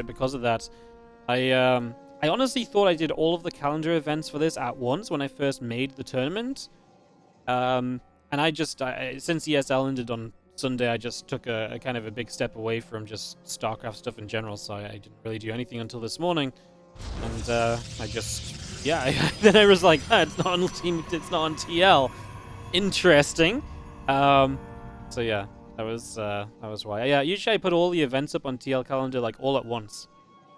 because of that. I honestly thought I did all of the calendar events for this at once when I first made the tournament. And since ESL ended on Sunday, I just took a kind of a big step away from just StarCraft stuff in general, so I didn't really do anything until this morning. And then I was like, it's not on Team, it's not on TL. Interesting. So yeah, that was why. Yeah, usually I put all the events up on TL calendar like all at once.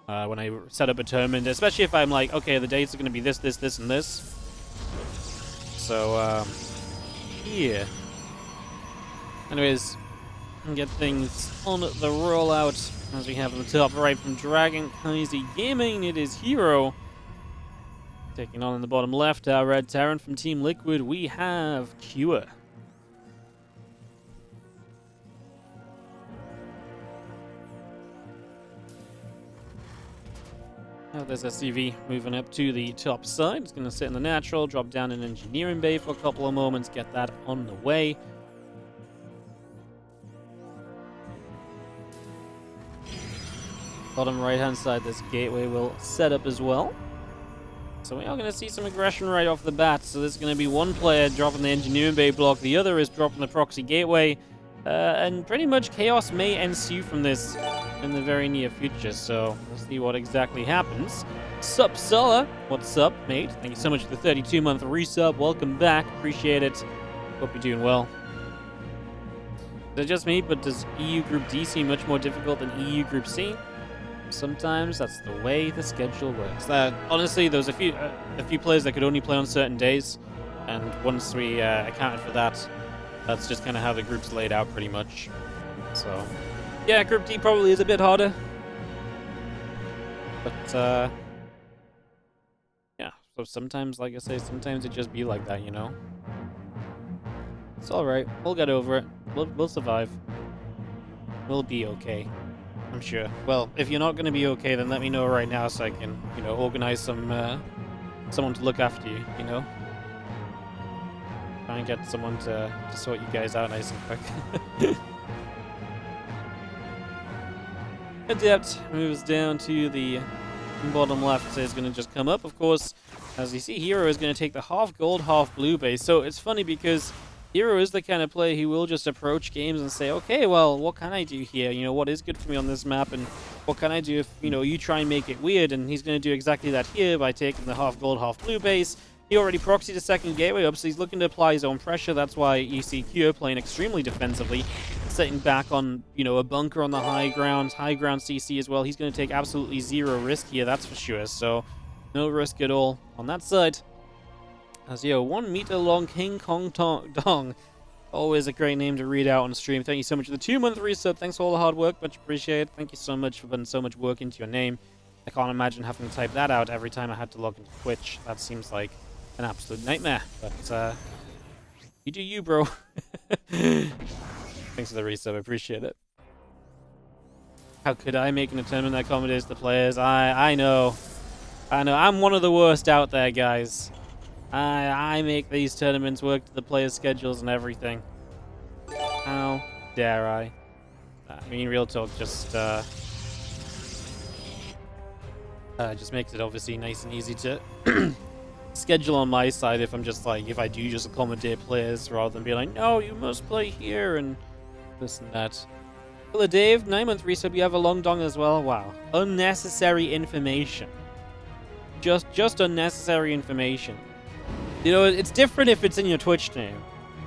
When I set up a tournament, especially if I'm like, okay, the dates are going to be this, this, this, and this. So, yeah. Anyways, and get things on the rollout as we have on the top right from Dragon Kaiser Gaming. It is herO. Taking on in the bottom left, our Red Terran from Team Liquid. We have Cure. Now there's SCV moving up to the top side. It's going to sit in the natural, drop down in engineering bay for a couple of moments, get that on the way. Bottom right hand side, this gateway will set up as well. So we are going to see some aggression right off the bat. So there's going to be one player dropping the engineering bay block, the other is dropping the proxy gateway. And pretty much chaos may ensue from this in the very near future, so we'll see what exactly happens. Sup, Sulla? What's up, mate? Thank you so much for the 32-month resub. Welcome back. Appreciate it. Hope you're doing well. Is it just me, but does EU Group D seem much more difficult than EU Group C? Sometimes that's the way the schedule works. Honestly, there was a few players that could only play on certain days, and once we accounted for that, that's just kind of how the group's laid out pretty much. So, yeah, Group D probably is a bit harder. But, yeah, so sometimes, like I say, sometimes it just be like that, you know? It's alright. We'll get over it. We'll survive. We'll be okay. I'm sure. Well, if you're not going to be okay, then let me know right now so I can, you know, organize someone to look after you, you know? Try and get someone to sort you guys out nice and quick. Adept moves down to the bottom left, so he's going to just come up. Of course, as you see, herO is going to take the half gold, half blue base. So it's funny because herO is the kind of player who will just approach games and say, okay, well, what can I do here? You know, what is good for me on this map, and what can I do if, you know, you try and make it weird? And he's going to do exactly that here by taking the half gold, half blue base. He already proxied a second gateway up, so he's looking to apply his own pressure. That's why you see Cure playing extremely defensively, sitting back on, you know, a bunker on the high ground CC as well. He's going to take absolutely zero risk here, that's for sure. So, no risk at all on that side. As 1 meter long King Kong Dong. Always a great name to read out on stream. Thank you so much for the 2-month resub. Thanks for all the hard work. Much appreciated. Thank you so much for putting so much work into your name. I can't imagine having to type that out every time I had to log into Twitch. That seems like an absolute nightmare. But, you do you, bro. Thanks for the resub. I appreciate it. How could I make an tournament that accommodates the players? I know. I'm one of the worst out there, guys. I make these tournaments work to the players' schedules and everything. How dare I? I mean, real talk, just makes it obviously nice and easy to schedule on my side if I'm just like, if I do just accommodate players rather than be like, no, you must play here and this and that. Hello, Dave. 9-month resub. You have a long dong as well. Wow. Unnecessary information. Just unnecessary information. You know, it's different if it's in your Twitch name.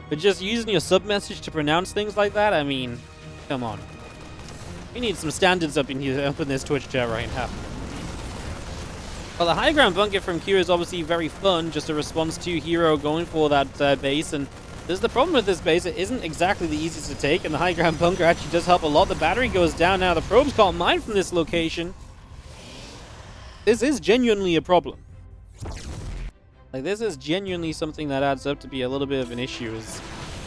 But just using your sub message to pronounce things like that, I mean, come on. We need some standards up in here, up in this Twitch chat right now. Well, the high ground bunker from Q is obviously very fun, just a response to herO going for that base, and there's the problem with this base, it isn't exactly the easiest to take, and the high ground bunker actually does help a lot. The battery goes down now, the probes can't mine from this location. This is genuinely a problem. Like, this is genuinely something that adds up to be a little bit of an issue. As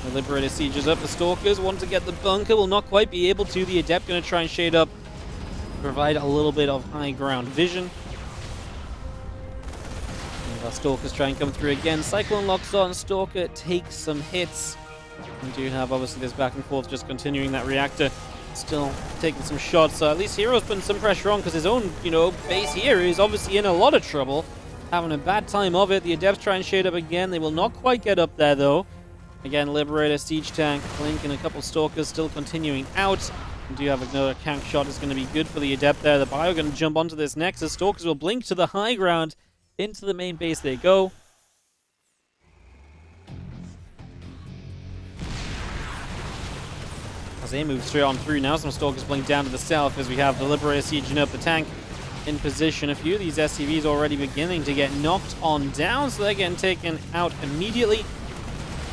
the Liberator sieges up, the Stalkers want to get the bunker, will not quite be able to. The Adept going to try and shade up, provide a little bit of high ground vision. And our Stalkers try and come through again. Cyclone locks on, Stalker takes some hits. We do have obviously this back and forth just continuing that reactor. Still taking some shots, so at least herO's putting some pressure on because his own, base here is obviously in a lot of trouble. Having a bad time of it. The Adepts try and shade up again. They will not quite get up there, though. Again, Liberator, Siege Tank, Blink, and a couple Stalkers still continuing out. We do have another Kank shot. Is going to be good for the Adept there. The Bio going to jump onto this Nexus. Stalkers will blink to the high ground. Into the main base they go. As they move straight on through now, some Stalkers blink down to the south as we have the Liberator sieging up the tank in position. A few of these SCVs already beginning to get knocked on down, so they're getting taken out immediately.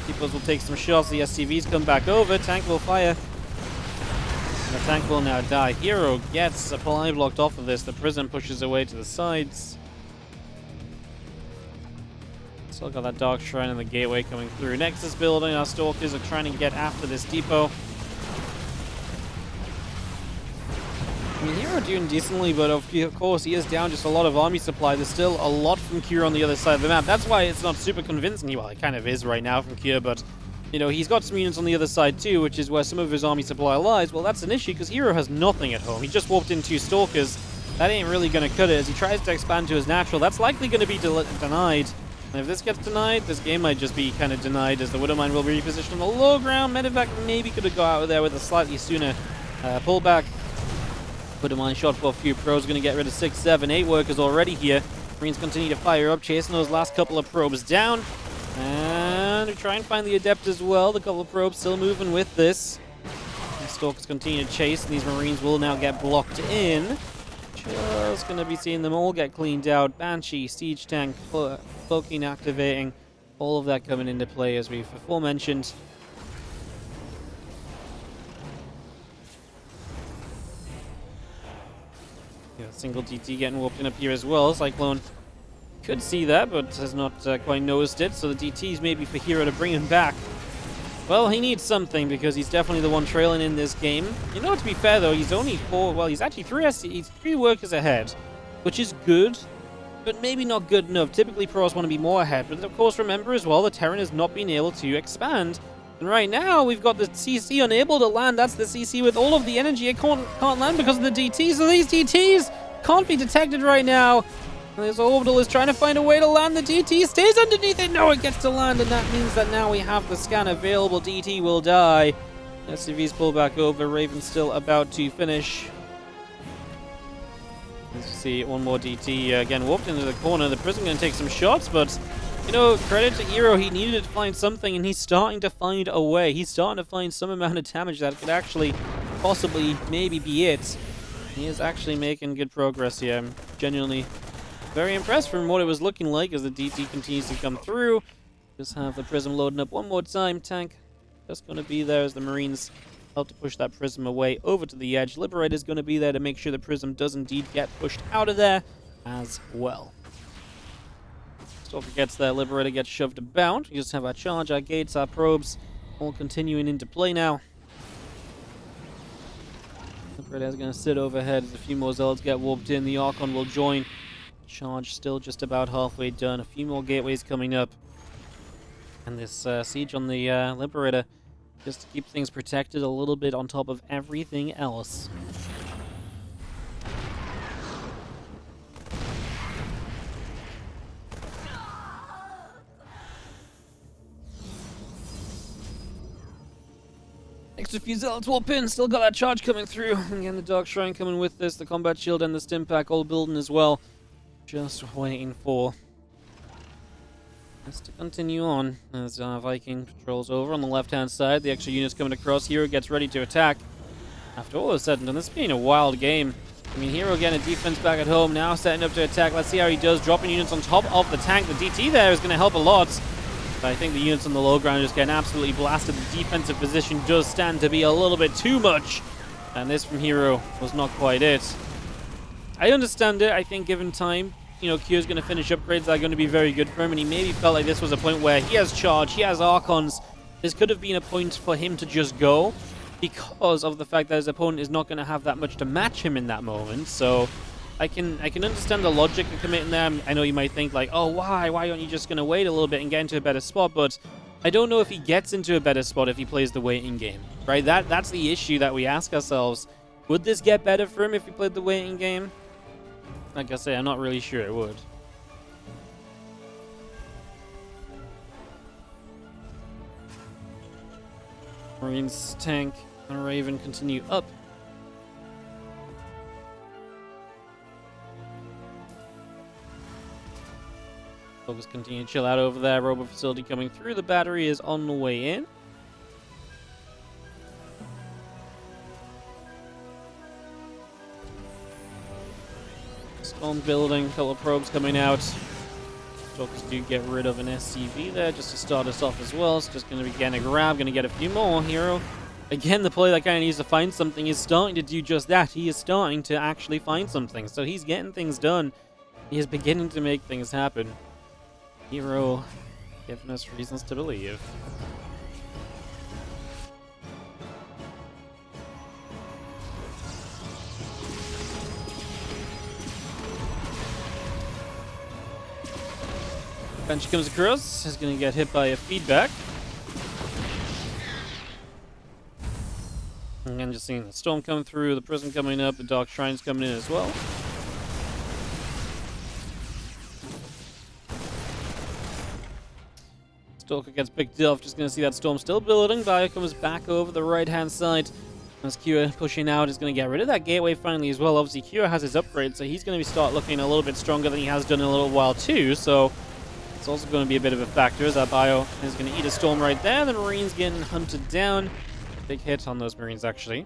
Peoples will take some shots. The SCVs come back over. Tank will fire. And the tank will now die. herO gets supply blocked off of this. The Prism pushes away to the sides. Still got that Dark Shrine and the Gateway coming through. Nexus building. Our Stalkers are trying to get after this depot. I mean, herO doing decently, but of course he is down just a lot of army supply. There's still a lot from Cure on the other side of the map. That's why it's not super convincing. Well, it kind of is right now from Cure, but he's got some units on the other side too, which is where some of his army supply lies. Well, that's an issue because herO has nothing at home. He just warped in 2 Stalkers. That ain't really going to cut it as he tries to expand to his natural. That's likely going to be denied. And if this gets denied, this game might just be kind of denied as the Widowmine will be repositioned on the low ground. Medevac maybe could have got out of there with a slightly sooner pullback. Widowmine shot for a few probes, going to get rid of 6, 7, 8 workers already here. Marines continue to fire up, chasing those last couple of probes down. And we try and find the Adept as well. The couple of probes still moving with this. The Stalkers continue to chase, and these Marines will now get blocked in. Just going to be seeing them all get cleaned out. Banshee, Siege Tank, Cloaking activating. All of that coming into play as we've aforementioned. Single DT getting warped in up here as well. Cyclone could see that, but has not quite noticed it. So the DTs maybe for herO to bring him back. Well, he needs something because he's definitely the one trailing in this game. To be fair though, he's only 4. Well, he's actually 3 workers ahead, which is good, but maybe not good enough. Typically, pros want to be more ahead, but of course, remember as well, the Terran has not been able to expand. And right now, we've got the CC unable to land. That's the CC with all of the energy. It can't land because of the DTs. So these DTs can't be detected right now. And this Orbital is trying to find a way to land. The DT stays underneath it. No, it gets to land, and that means that now we have the scan available. DT will die. SCVs pull back over. Raven's still about to finish. As you see, one more DT again warped into the corner. The Prism going to take some shots, but credit to herO. He needed to find something, and he's starting to find a way. He's starting to find some amount of damage that could actually possibly maybe be it. He is actually making good progress here. I'm genuinely very impressed from what it was looking like as the DT continues to come through. Just have the Prism loading up one more time. Tank just going to be there as the Marines help to push that Prism away over to the edge. Liberator's going to be there to make sure the Prism does indeed get pushed out of there as well. Stalker gets there, Liberator gets shoved about. We just have our charge, our gates, our probes all continuing into play now. Liberator's going to sit overhead as a few more Zealots get warped in. The Archon will join. Charge still just about halfway done. A few more gateways coming up. And this siege on the Liberator just to keep things protected a little bit on top of everything else. Extra few Zealots warp in, still got that charge coming through. Again, the Dark Shrine coming with this, the Combat Shield and the Stim Pack all building as well. Just waiting for us to continue on as Viking patrols over on the left-hand side. The extra units coming across. herO gets ready to attack. After all is said and done, this has been a wild game. I mean, herO getting a defense back at home, now setting up to attack. Let's see how he does, dropping units on top of the tank. The DT there is going to help a lot. But I think the units on the low ground are just getting absolutely blasted. The defensive position does stand to be a little bit too much. And this from herO was not quite it. I understand it. I think given time, Q's going to finish upgrades that are going to be very good for him. And he maybe felt like this was a point where he has charge, he has Archons. This could have been a point for him to just go because of the fact that his opponent is not going to have that much to match him in that moment. So I can understand the logic of committing there. I know you might think like, oh, why aren't you just going to wait a little bit and get into a better spot? But I don't know if he gets into a better spot if he plays the way in-game, right? That's the issue that we ask ourselves. Would this get better for him if he played the way in-game? Like I say, I'm not really sure it would. Marines tank and Raven continue up. Focus continue to chill out over there. Robo facility coming through. The battery is on the way in. Storm building. A couple of probes coming out. Stalkers do get rid of an SCV there just to start us off as well. It's just going to be getting a grab. Going to get a few more. herO. Again, the player that kind of needs to find something is starting to do just that. He is starting to actually find something. So he's getting things done. He is beginning to make things happen. herO giving us reasons to believe. Bench comes across, is going to get hit by a feedback. And then just seeing the storm come through, the prison coming up, the dark shrines coming in as well. Stalker gets picked off, just going to see that storm still building. Bio comes back over the right-hand side. As Cure pushing out is going to get rid of that gateway finally as well. Obviously, Cure has his upgrade, so he's going to start looking a little bit stronger than he has done in a little while too. So it's also going to be a bit of a factor as that Bio is going to eat a storm right there. The Marines getting hunted down. Big hit on those Marines, actually.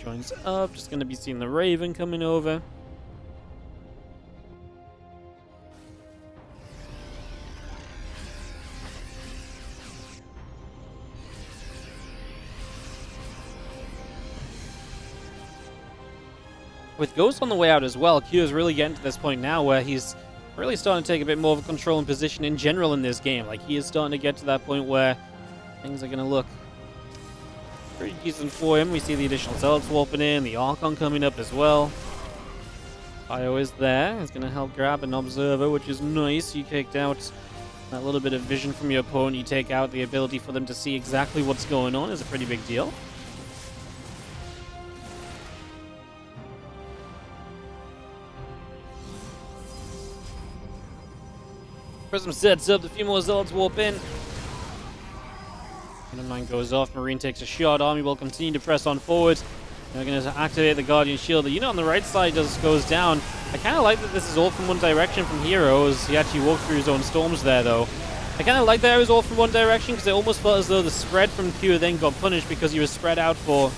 Joins up, just going to be seeing the Raven coming over. With Ghost on the way out as well, Q is really getting to this point now where he's really starting to take a bit more of a control and position in general in this game. Like, he is starting to get to that point where things are going to look pretty decent for him. We see the additional Zealots warping in, the Archon coming up as well. Bio is there. He's going to help grab an Observer, which is nice. You kicked out that little bit of vision from your opponent. You take out the ability for them to see exactly what's going on. Is a pretty big deal. Prism sets up. A few more Zealots warp in. Mine goes off. Marine takes a shot. Army will continue to press on forward. They're going to activate the Guardian Shield. The unit on the right side just goes down. I kind of like that this is all from one direction from herO, as he actually walked through his own storms there, though. I kind of like that it was all from one direction, because it almost felt as though the spread from Q then got punished because he was spread out for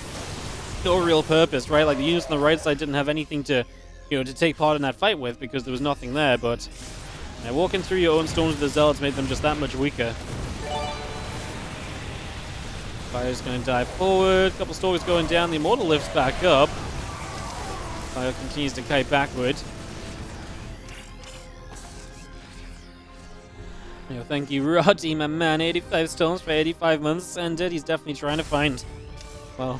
no real purpose, right? Like, the units on the right side didn't have anything to, to take part in that fight with, because there was nothing there, but walking through your own storms with the Zealots made them just that much weaker. Fire's going to dive forward. A couple Stalkers going down. The Immortal lifts back up. Fire continues to kite backward. Thank you, Roddy, my man. 85 storms for 85 months ended. He's definitely trying to find, well,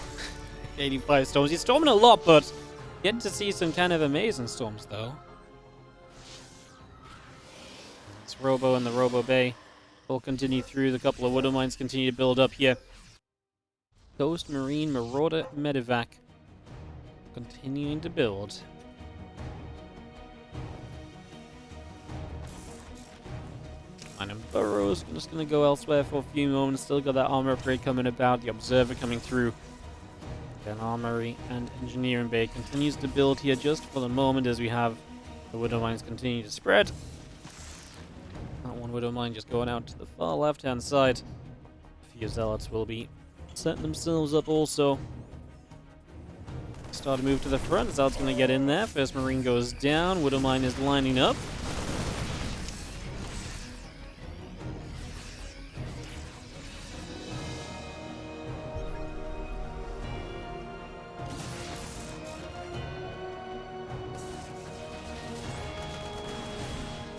85 storms. He's storming a lot, but getting to see some kind of amazing storms, though. It's Robo and the Robo Bay will continue through. The couple of Widow Mines continue to build up here. Ghost, Marine, Marauder, Medivac continuing to build. And Burrows just going to go elsewhere for a few moments. Still got that armor upgrade coming about. The Observer coming through. Then Armory and Engineering Bay continues to build here just for the moment as we have the Widow Mines continue to spread. That one Widow Mine just going out to the far left-hand side. A few Zealots will be setting themselves up also. Start to move to the front. Zealot's going to get in there. First Marine goes down. Widow Mine is lining up.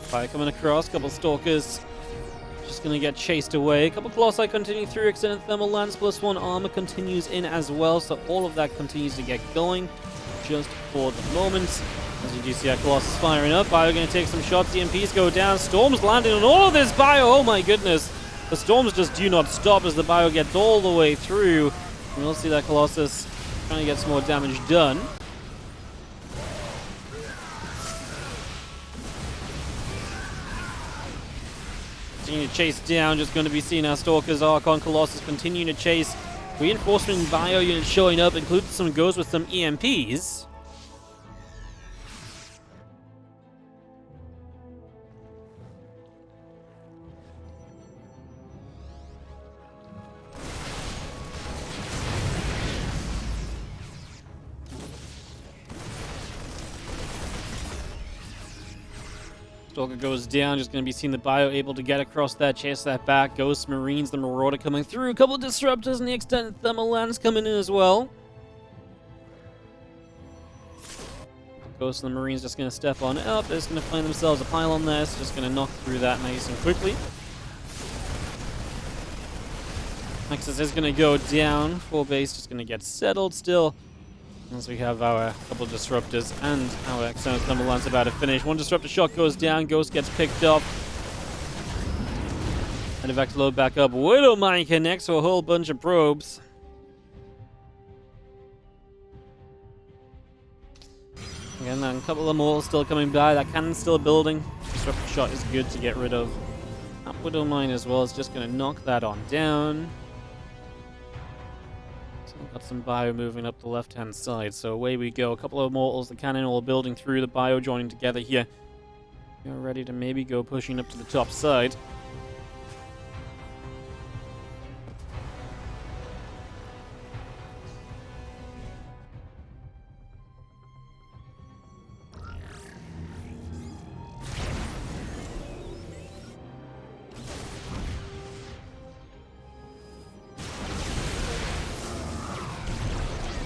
Fire coming across. Couple Stalkers just going to get chased away. A couple Colossi continue through. Extended Thermal Lance +1 armor continues in as well. So all of that continues to get going. just for the moment. As you do see our Colossus firing up, Bio going to take some shots, EMPs go down, Storm's landing on all of this Bio, oh my goodness. The Storms just do not stop as the Bio gets all the way through. And we'll see that Colossus trying to get some more damage done. Continue to chase down, just going to be seeing our Stalkers, Archon, Colossus continuing to chase. Reinforcement Bio units showing up, including some goes with some EMPs. Stalker goes down, just going to be seeing the Bio able to get across that, chase that back. Ghost Marines, the Marauder coming through. A couple of Disruptors and the extended Thermal Lance coming in as well. Ghost and the Marines just going to step on up. They're just going to find themselves a pylon there. So just going to knock through that nice and quickly. Nexus is going to go down. Full base just going to get settled still. As we have our couple of Disruptors and our extended Thermal Lance about to finish. One Disruptor shot goes down. Ghost gets picked up. Medivac load back up. Widowmine connects to a whole bunch of probes. Again, a couple of more still coming by. That cannon's still building. Disruptor shot is good to get rid of. That Widowmine as well is just going to knock that on down. Got some Bio moving up the left-hand side, so away we go. A couple of Immortals, the cannon all building through, the Bio joining together here. You're ready to maybe go pushing up to the top side.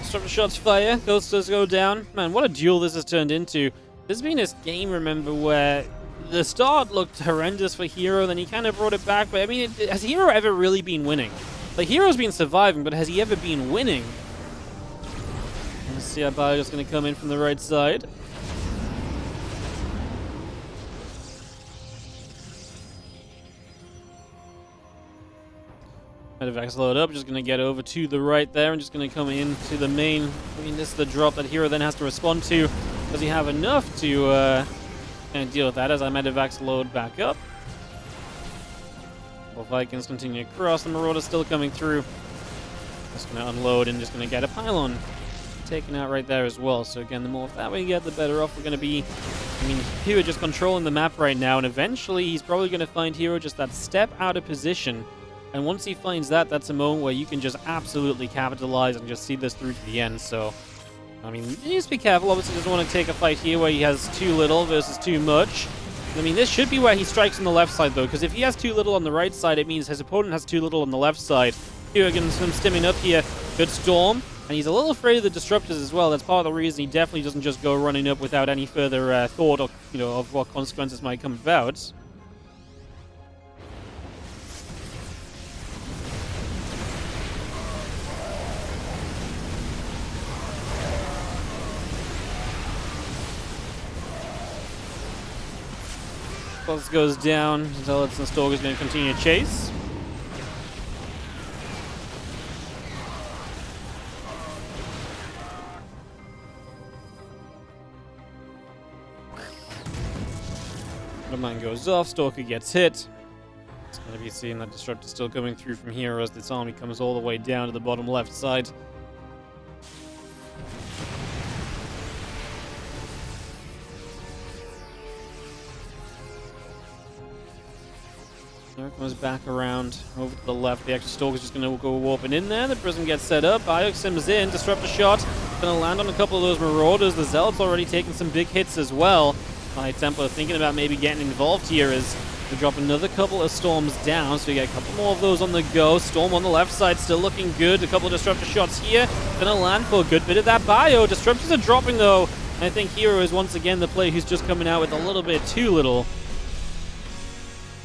Disruptor shots fire, Ghost does go down. Man, what a duel this has turned into. This has been this game, remember, where the start looked horrendous for herO, then he kind of brought it back, but I mean, has herO ever really been winning? Like, herO's been surviving, but has he ever been winning? Let's see how Bio is going to come in from the right side. Medevac's load up, just going to get over to the right there and just going to come into the main. I mean, this is the drop that herO then has to respond to. Does he have enough to kind of deal with that as our Medevac's load back up? While Vikings continue across, the Marauder's still coming through. Just going to unload and just going to get a pylon taken out right there as well. So again, the more of that we get, the better off we're going to be. I mean, herO just controlling the map right now, and eventually he's probably going to find herO just that step out of position. And once he finds that, that's a moment where you can just absolutely capitalize and just see this through to the end. So, I mean, you just be careful. Obviously, doesn't want to take a fight here where he has too little versus too much. I mean, this should be where he strikes on the left side, though, because if he has too little on the right side, it means his opponent has too little on the left side. herO getting some stimming up here. Good Storm. And he's a little afraid of the Disruptors as well. That's part of the reason he definitely doesn't just go running up without any further thought or, of what consequences might come about. Colossus goes down. Zealots and Stalkers going to continue to chase. Mine goes off. Stalker gets hit. It's going to be seeing that Disruptor still coming through from here as this army comes all the way down to the bottom left side. There comes back around over to the left. The extra Stalker's just going to go warping in there. The Prism gets set up. Iox sims in. Disruptor shot. Going to land on a couple of those Marauders. The Zealot's already taking some big hits as well. High Templar thinking about maybe getting involved here as we drop another couple of Storms down. So we get a couple more of those on the go. Storm on the left side still looking good. A couple of Disruptor shots here. Going to land for a good bit of that Bio. Disruptors are dropping though. And I think herO is once again the player who's just coming out with a little bit too little.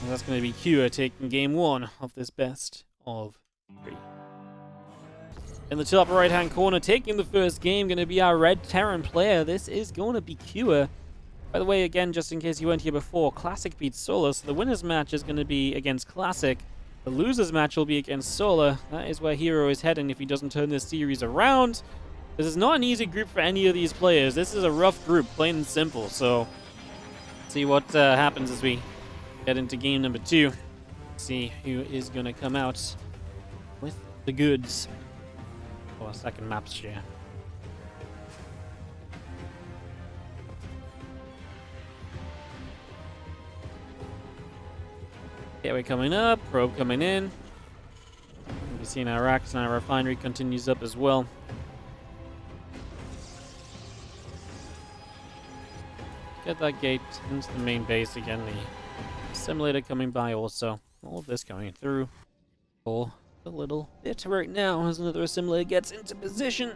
And that's going to be KUA taking game one of this best of 3. In the top right-hand corner, taking the first game, going to be our Red Terran player. This is going to be Cure. By the way, again, just in case you weren't here before, Classic beats Solar, so the winner's match is going to be against Classic. The loser's match will be against Solar. That is where herO is heading if he doesn't turn this series around. This is not an easy group for any of these players. This is a rough group, plain and simple. So, see what happens as we get into game number 2. See who is going to come out with the goods. Or second map share. Gateway coming up, probe coming in. We've seen our racks and our refinery continues up as well. Get that gate into the main base again. The simulator coming by also. All of this coming through for a little bit right now as another assimilator gets into position.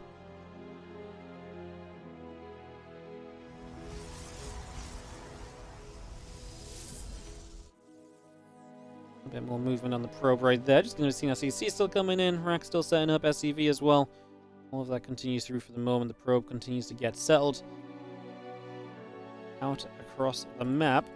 A bit more movement on the probe right there. Just going to see SCC still coming in. Rack still setting up SCV as well. All of that continues through for the moment. The probe continues to get settled out across the map.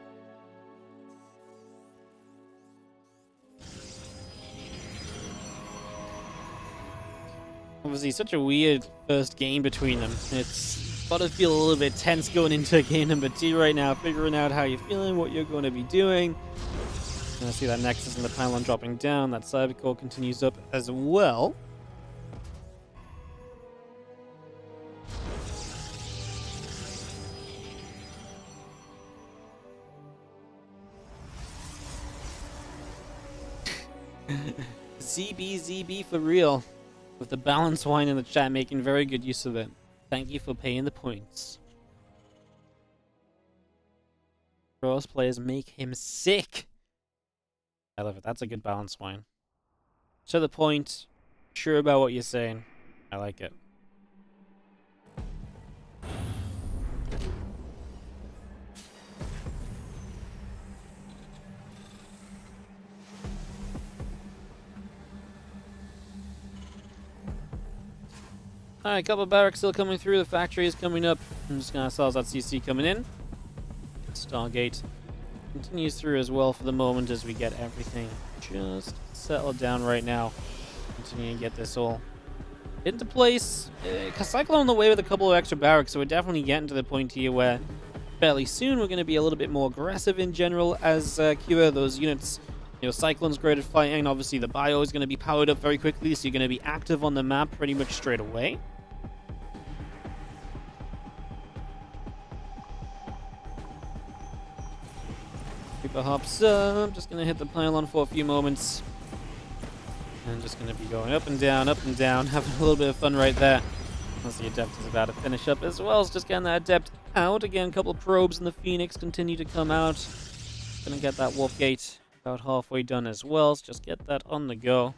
Obviously, such a weird first game between them. It's got to feel a little bit tense going into game number 2 right now, figuring out how you're feeling, what you're going to be doing. And I see that Nexus and the pylon dropping down. That Cyber Core continues up as well. ZB for real. With the balance wine in the chat, making very good use of it. Thank you for paying the points. Cross players make him sick. I love it. That's a good balance wine. To the point. Sure about what you're saying. I like it. Alright, a couple of barracks still coming through. The factory is coming up. I'm just going to saw that CC coming in. Stargate continues through as well for the moment as we get everything just settled down right now. Continue to get this all into place. Cyclone on the way with a couple of extra barracks, so we're definitely getting to the point here where fairly soon we're going to be a little bit more aggressive in general as Cure. Those units, you know, Cyclone's great at fighting. Obviously, the bio is going to be powered up very quickly, so you're going to be active on the map pretty much straight away. Reaper hops up, just gonna hit the pylon for a few moments. And just gonna be going up and down, having a little bit of fun right there. As the Adept is about to finish up as well. It's just getting that Adept out. Again, a couple of probes and the Phoenix continue to come out. Gonna get that warp gate about halfway done as well, so just get that on the go.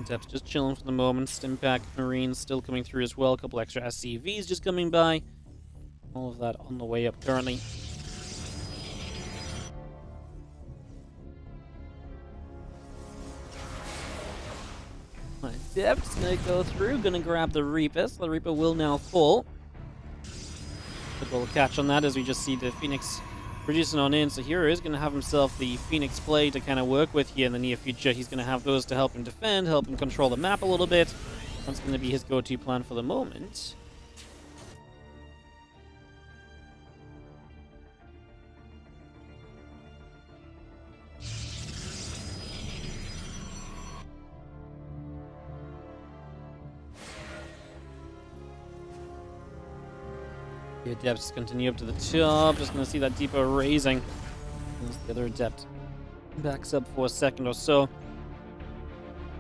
Depth just chilling for the moment. Stimpack Marines still coming through as well. A couple extra SCVs just coming by. All of that on the way up currently. Depth's gonna go through, gonna grab the Reaper. So the Reaper will now fall. A little catch on that as we just see the Phoenix reducing on in, so herO is going to have himself the Phoenix play to kind of work with here in the near future. He's going to have those to help him defend, help him control the map a little bit. That's going to be his go-to plan for the moment. The Adepts continue up to the top. Just going to see that depot raising. As the other Adept backs up for a second or so.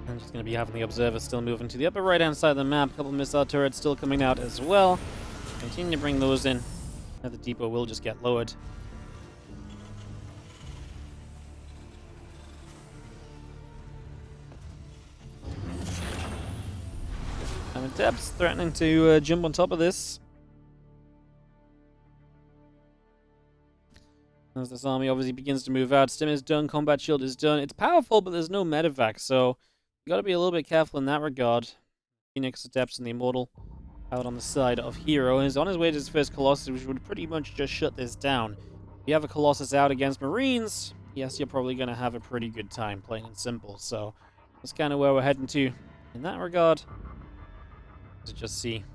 I'm just going to be having the Observer still moving to the upper right-hand side of the map. A couple missile turrets still coming out as well. Continue to bring those in. Now the depot will just get lowered. And Adepts threatening to jump on top of this. As this army obviously begins to move out, Stim is done, Combat Shield is done. It's powerful, but there's no medevac, so you got to be a little bit careful in that regard. Phoenix Adepts and the Immortal out on the side of herO, and is on his way to his first Colossus, which would pretty much just shut this down. If you have a Colossus out against Marines, yes, you're probably going to have a pretty good time, plain and simple. So that's kind of where we're heading to in that regard. To just see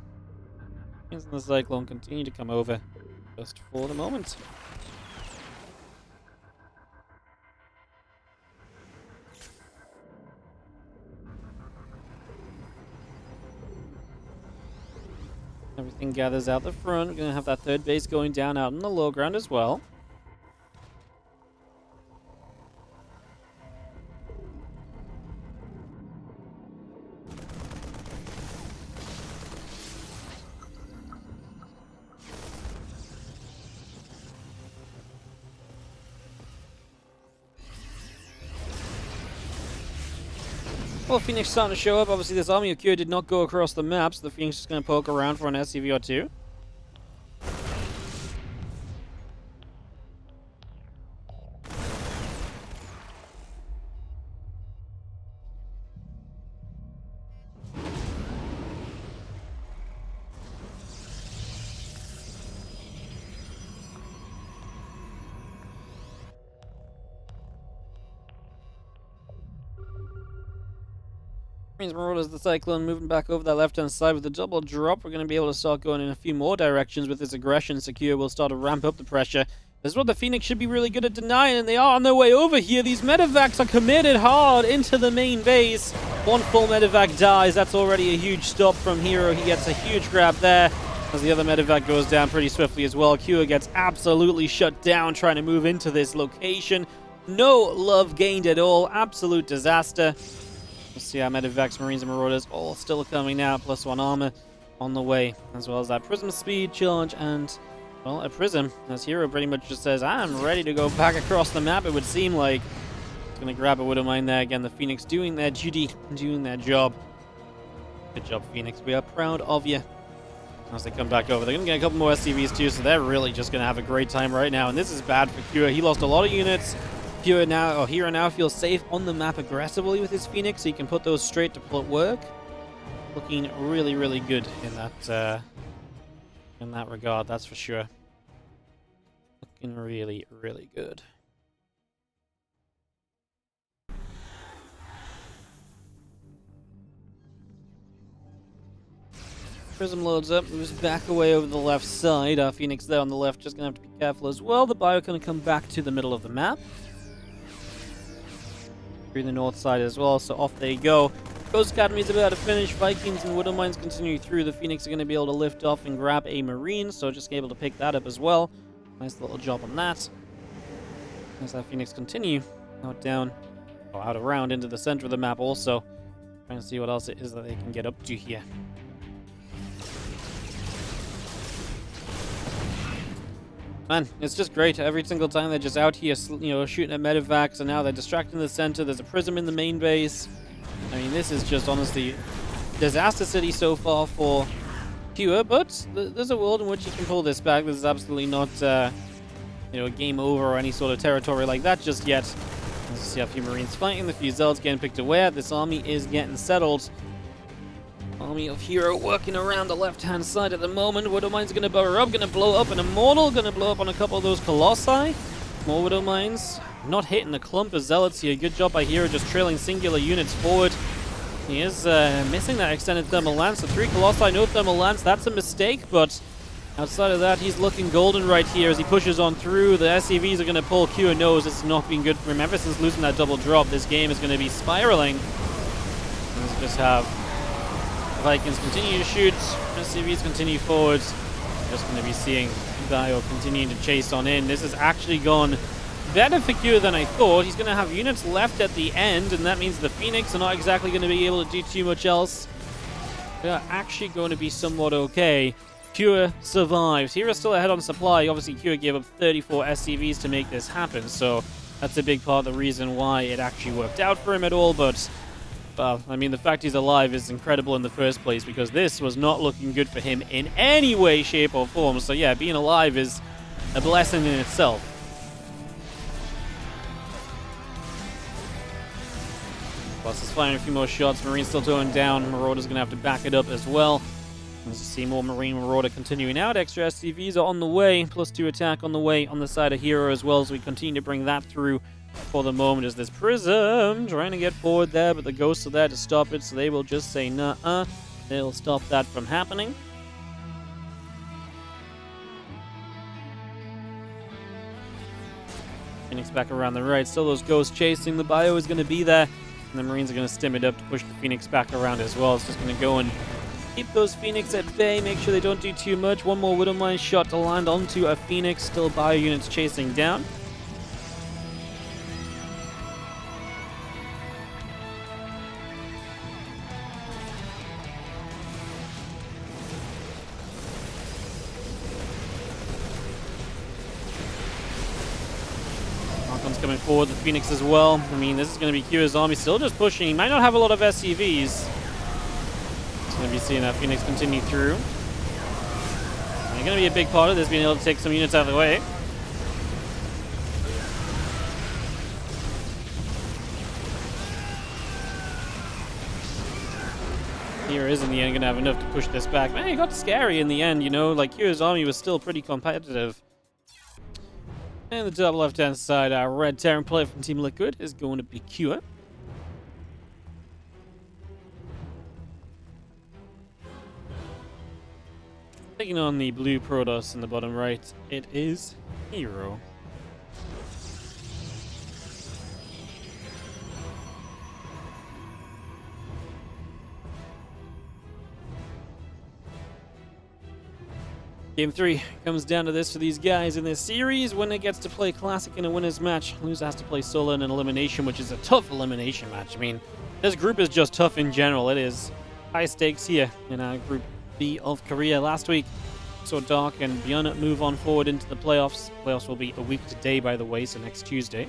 things in the Cyclone continue to come over just for the moment. Everything gathers out the front. We're going to have that third base going down out in the low ground as well. Well, Phoenix starting to show up. Obviously, this army of Q did not go across the map, so the Phoenix is going to poke around for an SCV or two. Marauders, the Cyclone moving back over that left-hand side with a double drop. We're going to be able to start going in a few more directions with this aggression secure. We'll start to ramp up the pressure. This is what the Phoenix should be really good at denying, and they are on their way over here. These medevacs are committed hard into the main base. One full medevac dies. That's already a huge stop from herO. He gets a huge grab there as the other medevac goes down pretty swiftly as well. Q gets absolutely shut down trying to move into this location. No love gained at all. Absolute disaster. We'll see how medevacs, Marines, and Marauders all still coming out, plus one armor on the way, as well as that Prism Speed, Charge, and, well, a Prism, as herO pretty much just says, I'm ready to go back across the map, it would seem like. It's going to grab a Widowmine there. Again, the Phoenix doing their duty, doing their job. Good job, Phoenix. We are proud of you. As they come back over, they're going to get a couple more SCVs too, so they're really just going to have a great time right now, and this is bad for Q. He lost a lot of units. herO now feels safe on the map aggressively with his Phoenix, so he can put those straight to work. Looking really, really good in that regard, that's for sure. Looking really, really good. Prism loads up, moves back away over the left side. Our Phoenix there on the left, just going to have to be careful as well. The bio going to come back to the middle of the map. Through the north side as well, so off they go. Ghost Academy's about to finish. Vikings and Widowmines continue through. The Phoenix are going to be able to lift off and grab a Marine, so just able to pick that up as well. Nice little job on that. As that Phoenix continue out around into the center of the map also. Trying to see what else it is that they can get up to here. Man, it's just great. Every single time they're just out here, shooting at medevacs, and now they're distracting the center. There's a Prism in the main base. I mean, this is just honestly disaster city so far for Q, but there's a world in which you can pull this back. This is absolutely not, a game over or any sort of territory like that just yet. Let's see a few Marines fighting, the few Zealots getting picked away. This army is getting settled. Army of herO working around the left-hand side at the moment. Widowmine's going to burrow up, going to blow up an Immortal, going to blow up on a couple of those Colossi. More Widowmines. Not hitting the clump of Zealots here. Good job by herO, just trailing singular units forward. He is missing that extended Thermal Lance. The 3 Colossi, no Thermal Lance. That's a mistake, but outside of that, he's looking golden right here as he pushes on through. The SCVs are going to pull. Q knows it's not been good for him. Ever since losing that double drop, this game is going to be spiraling. Let's just have Vikings continue to shoot, SCVs continue forwards. Just going to be seeing Dio continuing to chase on in. This has actually gone better for Q than I thought. He's going to have units left at the end, and that means the Phoenix are not exactly going to be able to do too much else. They're actually going to be somewhat okay. Q survives. herO still ahead on supply. Obviously, Q gave up 34 SCVs to make this happen, so that's a big part of the reason why it actually worked out for him at all, but well, I mean, the fact he's alive is incredible in the first place because this was not looking good for him in any way, shape, or form. So yeah, being alive is a blessing in itself. Plus is firing a few more shots. Marine's still going down. Marauder's going to have to back it up as well. As you see more Marine Marauder continuing out. Extra SCVs are on the way. +2 attack on the way on the side of herO as well, as we continue to bring that through for the moment. As this Prism trying to get forward there, but the Ghosts are there to stop it, so they will just say nah. They'll stop that from happening. Phoenix back around the right. Still those Ghosts chasing. The Bio is going to be there. And the Marines are going to stim it up to push the Phoenix back around as well. It's just going to go and keep those Phoenix at bay. Make sure they don't do too much. One more Widowmine shot to land onto a Phoenix. Still Bio units chasing down. Coming forward, the Phoenix as well. I mean, this is going to be herO's army still just pushing. He might not have a lot of SCVs. It's going to be seeing that Phoenix continue through. They're going to be a big part of this, being able to take some units out of the way. herO is in the end going to have enough to push this back. Man, it got scary in the end, you know, like herO's army was still pretty competitive. And the top left-hand side, our red Terran player from Team Liquid is going to be Cure. Taking on the blue Protoss in the bottom right, it is herO. Game 3 comes down to this for these guys in this series. Winner gets to play Classic in a winner's match. Loser has to play solo in an elimination, which is a tough elimination match. I mean, this group is just tough in general. It is high stakes here in our Group B of Korea. Last week, saw Dark and Björn move on forward into the playoffs. Playoffs will be a week today, by the way, so next Tuesday.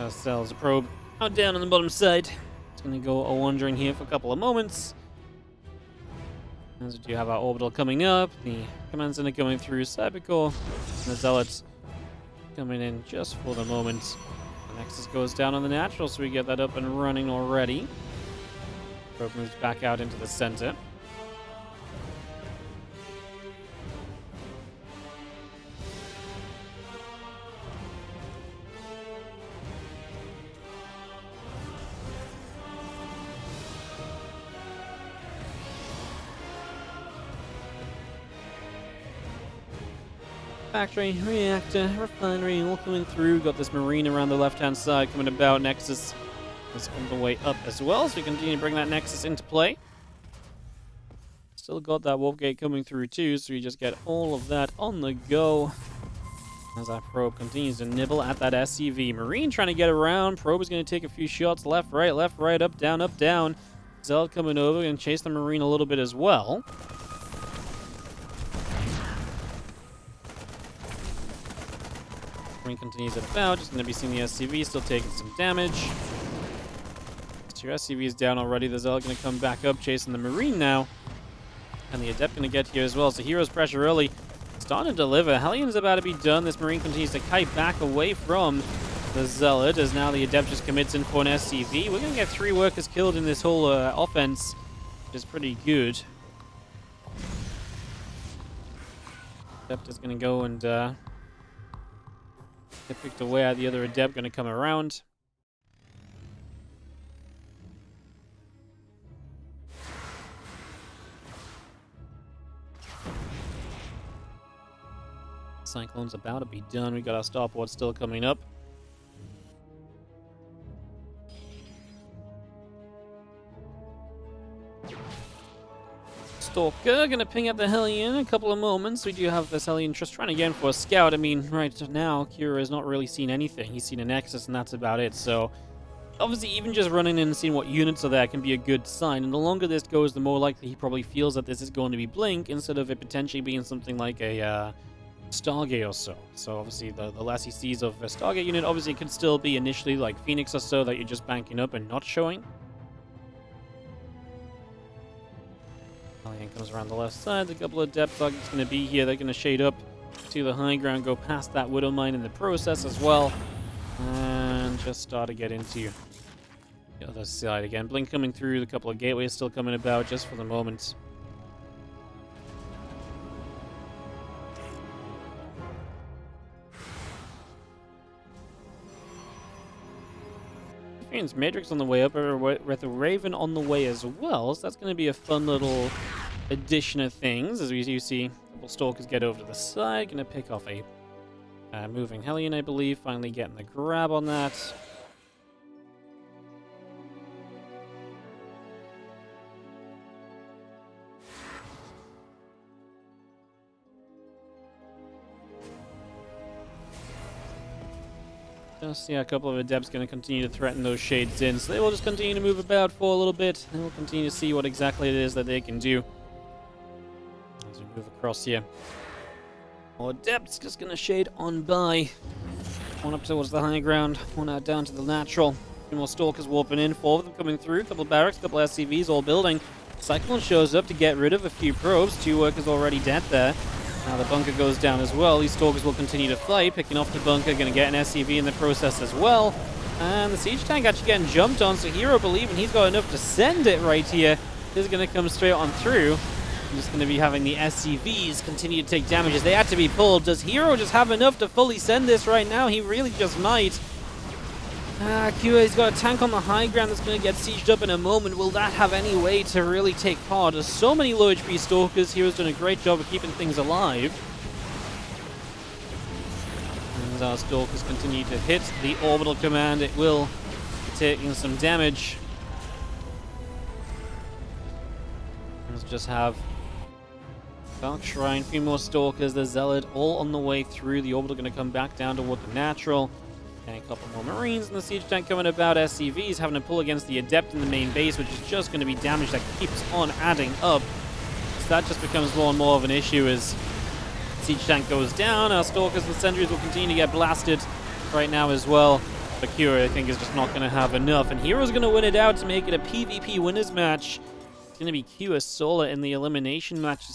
Cells a probe out down on the bottom side. It's going to go a wandering here for a couple of moments. As we do have our orbital coming up, the command center coming through, Cybercore, and the Zealots coming in just for the moment. The Nexus goes down on the natural, so we get that up and running already. Probe moves back out into the center. Factory, reactor, refinery, all coming through. Got this Marine around the left-hand side coming about. Nexus is on the way up as well, so we continue to bring that Nexus into play. Still got that Warp Gate coming through too, so we just get all of that on the go. As our probe continues to nibble at that SCV. Marine trying to get around. Probe is going to take a few shots left, right, up, down, up, down. Zealot coming over and chase the Marine a little bit as well. Continues about, just going to be seeing the SCV still taking some damage. 2 SCVs down already. The Zealot going to come back up, chasing the Marine now. And the Adept going to get here as well. So herO's pressure early. Starting to deliver. Helion's about to be done. This Marine continues to kite back away from the Zealot, as now the Adept just commits in for an SCV. We're going to get 3 workers killed in this whole offense, which is pretty good. Adept is going to go and get picked away at the other Adept, going to come around. Cyclone's about to be done. We got our starport still coming up. Stalker gonna ping up the Hellion in a couple of moments. We do have this Hellion just trying again for a scout. I mean, right now, Kira has not really seen anything. He's seen a Nexus, and that's about it. So, obviously, even just running in and seeing what units are there can be a good sign. And the longer this goes, the more likely he probably feels that this is going to be Blink instead of it potentially being something like a Stargate or so. So, obviously, the less he sees of a Stargate unit, obviously, it could still be initially like Phoenix or so that you're just banking up and not showing. Hellion comes around the left side. A couple of depth targets going to be here. They're going to shade up to the high ground, go past that Widow Mine in the process as well. And just start to get into the other side again. Blink coming through, a couple of gateways still coming about just for the moment. Matrix on the way up, with a Raven on the way as well, so that's going to be a fun little addition of things. As you see, a couple Stalkers get over to the side, going to pick off a moving Hellion, I believe, finally getting the grab on that. Just, yeah, a couple of Adepts going to continue to threaten those shades in, so they will just continue to move about for a little bit, and we'll continue to see what exactly it is that they can do as we move across here. More Adepts just going to shade on by. One up towards the high ground, one out down to the natural. Two more Stalkers warping in, four of them coming through, a couple of barracks, a couple of SCVs all building. Cyclone shows up to get rid of a few probes, two workers already dead there. Now the bunker goes down as well. These Stalkers will continue to fight, picking off the bunker, going to get an SCV in the process as well. And the siege tank actually getting jumped on, so herO believing he's got enough to send it right here. This is going to come straight on through. I'm just going to be having the SCVs continue to take damages. They had to be pulled. Does herO just have enough to fully send this right now? He really just might. QA's got a tank on the high ground that's going to get sieged up in a moment. Will that have any way to really take part? There's so many low HP Stalkers. hero's done a great job of keeping things alive. And our Stalkers continue to hit the orbital command. It will be taking some damage. Let's just have Dark Shrine, a few more Stalkers, the Zealot, all on the way through. The orbital going to come back down toward the natural. And a couple more Marines and the siege tank coming about. SCVs having to pull against the Adept in the main base, which is just going to be damage that keeps on adding up. So that just becomes more and more of an issue as siege tank goes down. Our Stalkers and Sentries will continue to get blasted right now as well. But Kira, I think, is just not going to have enough. And herO's going to win it out to make it a PvP winners match. It's going to be Kira Solar in the elimination match.